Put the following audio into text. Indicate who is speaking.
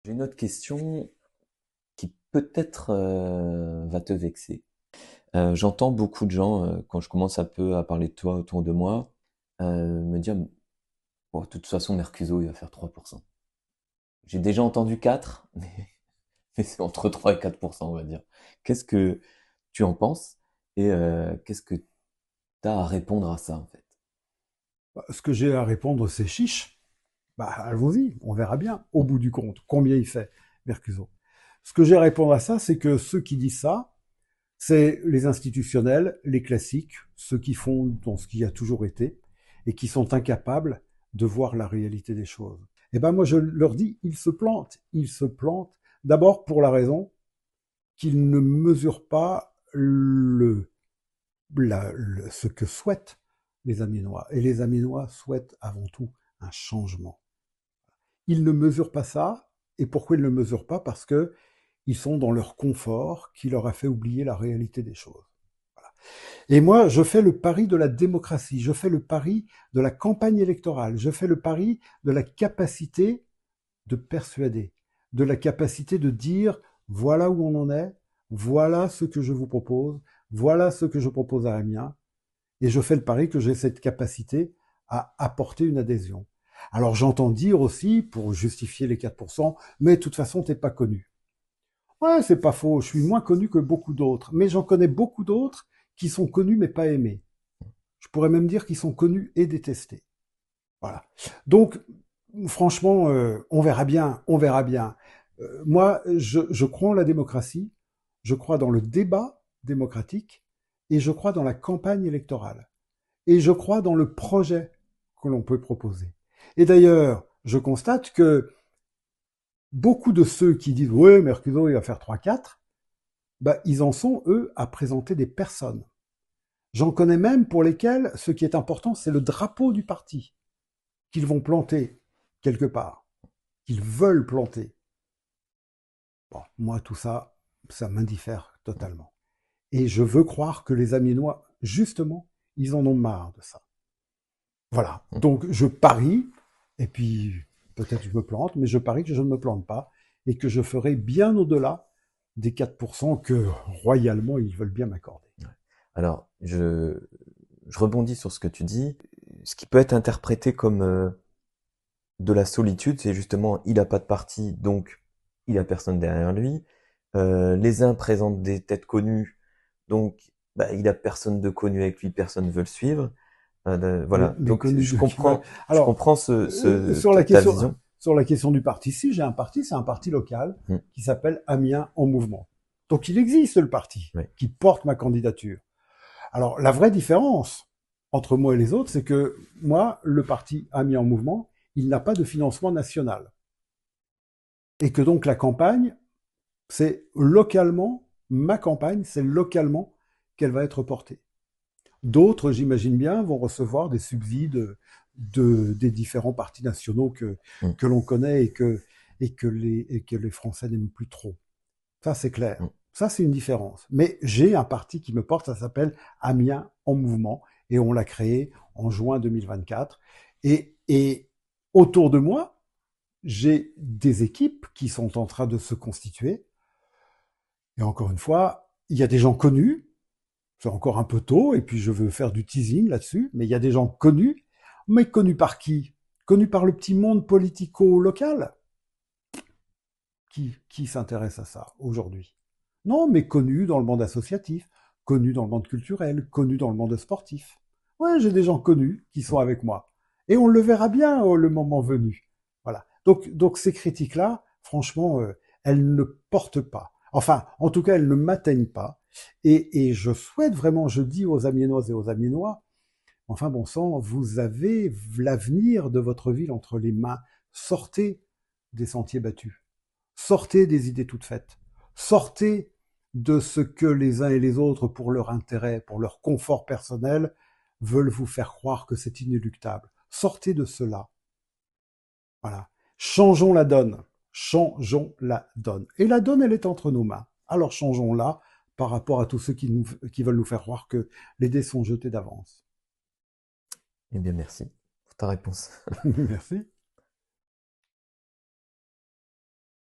Speaker 1: J'ai une autre question qui peut-être va te vexer. J'entends beaucoup de gens, quand je commence un peu à parler de toi autour de moi, me dire, bon, de toute façon, Mercuzzo, il va faire 3%. J'ai déjà entendu 4, mais c'est entre 3 et 4%, on va dire. Qu'est-ce que tu en penses et qu'est-ce que tu as à répondre à ça, en fait?
Speaker 2: Bah, ce que j'ai à répondre, c'est chiche. Bah, allons-y, on verra bien, au bout du compte, combien il fait, Mercuzzo. Ce que j'ai à répondre à ça, c'est que ceux qui disent ça, c'est les institutionnels, les classiques, ceux qui font dans ce qui a toujours été, et qui sont incapables de voir la réalité des choses. Et ben moi, je leur dis, ils se plantent. Ils se plantent d'abord pour la raison qu'ils ne mesurent pas ce que souhaitent les Amiénois. Et les Amiénois souhaitent avant tout un changement. Ils ne mesurent pas ça. Et pourquoi ils ne le mesurent pas? Parce que ils sont dans leur confort qui leur a fait oublier la réalité des choses. Voilà. Et moi, je fais le pari de la démocratie, je fais le pari de la campagne électorale, je fais le pari de la capacité de persuader, de la capacité de dire voilà où on en est, voilà ce que je vous propose, voilà ce que je propose à Amiens, et je fais le pari que j'ai cette capacité à apporter une adhésion. Alors j'entends dire aussi, pour justifier les 4%, mais de toute façon, t'es pas connu. Ouais, c'est pas faux, je suis moins connu que beaucoup d'autres, mais j'en connais beaucoup d'autres qui sont connus mais pas aimés. Je pourrais même dire qu'ils sont connus et détestés. Voilà. Donc, franchement, on verra bien, on verra bien. Moi, je crois en la démocratie, je crois dans le débat démocratique, et je crois dans la campagne électorale. Et je crois dans le projet que l'on peut proposer. Et d'ailleurs, je constate que beaucoup de ceux qui disent ouais, Mercuzzo, il va faire 3-4, bah, ils en sont, eux, à présenter des personnes. J'en connais même pour lesquels ce qui est important, c'est le drapeau du parti qu'ils vont planter quelque part, qu'ils veulent planter. Bon, moi, tout ça, ça m'indiffère totalement. Et je veux croire que les Amiénois, justement, ils en ont marre de ça. Voilà. Donc, je parie, et puis peut-être je me plante, mais je parie que je ne me plante pas et que je ferai bien au-delà des 4% que royalement ils veulent bien m'accorder.
Speaker 1: Ouais. Alors, je rebondis sur ce que tu dis. Ce qui peut être interprété comme de la solitude, c'est justement, il a pas de parti, donc il a personne derrière lui. Les uns présentent des têtes connues, donc bah, il a personne de connu avec lui, personne ne veut le suivre. Voilà.
Speaker 2: Mais
Speaker 1: Donc
Speaker 2: connu de qui va.
Speaker 1: je
Speaker 2: Alors,
Speaker 1: comprends ta vision.
Speaker 2: sur la question du parti, si j'ai un parti, c'est un parti local
Speaker 1: Hmm.
Speaker 2: qui s'appelle Amiens en mouvement. Donc il existe le parti
Speaker 1: Oui.
Speaker 2: qui porte ma candidature. Alors la vraie différence entre moi et les autres, c'est que moi, le parti Amiens en mouvement, il n'a pas de financement national. Et que donc la campagne, c'est localement, ma campagne, c'est localement qu'elle va être portée. D'autres, j'imagine bien, vont recevoir des subsides des différents partis nationaux
Speaker 1: Hmm.
Speaker 2: que l'on connaît et que les Français n'aiment plus trop. Ça, c'est
Speaker 1: Hmm.
Speaker 2: clair. Ça, c'est une différence. Mais j'ai un parti qui me porte, ça s'appelle Amiens en mouvement, et on l'a créé en juin 2024. Et autour de moi, j'ai des équipes qui sont en train de se constituer. Et encore une fois, il y a des gens connus, c'est encore un peu tôt, et puis je veux faire du teasing là-dessus, mais il y a des gens connus, mais connus par qui? Connus par le petit monde politico-local? Qui s'intéresse à ça aujourd'hui? Non, mais connus dans le monde associatif, connus dans le monde culturel, connus dans le monde sportif. Ouais, j'ai des gens connus qui sont avec moi. Et on le verra bien le moment venu. Voilà. Donc ces critiques-là, franchement, elles ne portent pas. Enfin, en tout cas, elles ne m'atteignent pas. Et je souhaite vraiment, je dis aux Amiénoises et aux Amiénois, enfin bon sang, vous avez l'avenir de votre ville entre les mains. Sortez des sentiers battus. Sortez des idées toutes faites. Sortez de ce que les uns et les autres, pour leur intérêt, pour leur confort personnel, veulent vous faire croire que c'est inéluctable. Sortez de cela. Voilà. Changeons la donne. Changeons la donne. Et la donne, elle est entre nos mains. Alors changeons-la par rapport à tous ceux qui veulent nous faire croire que les dés sont jetés d'avance.
Speaker 1: Eh bien, merci pour ta réponse.
Speaker 2: Merci.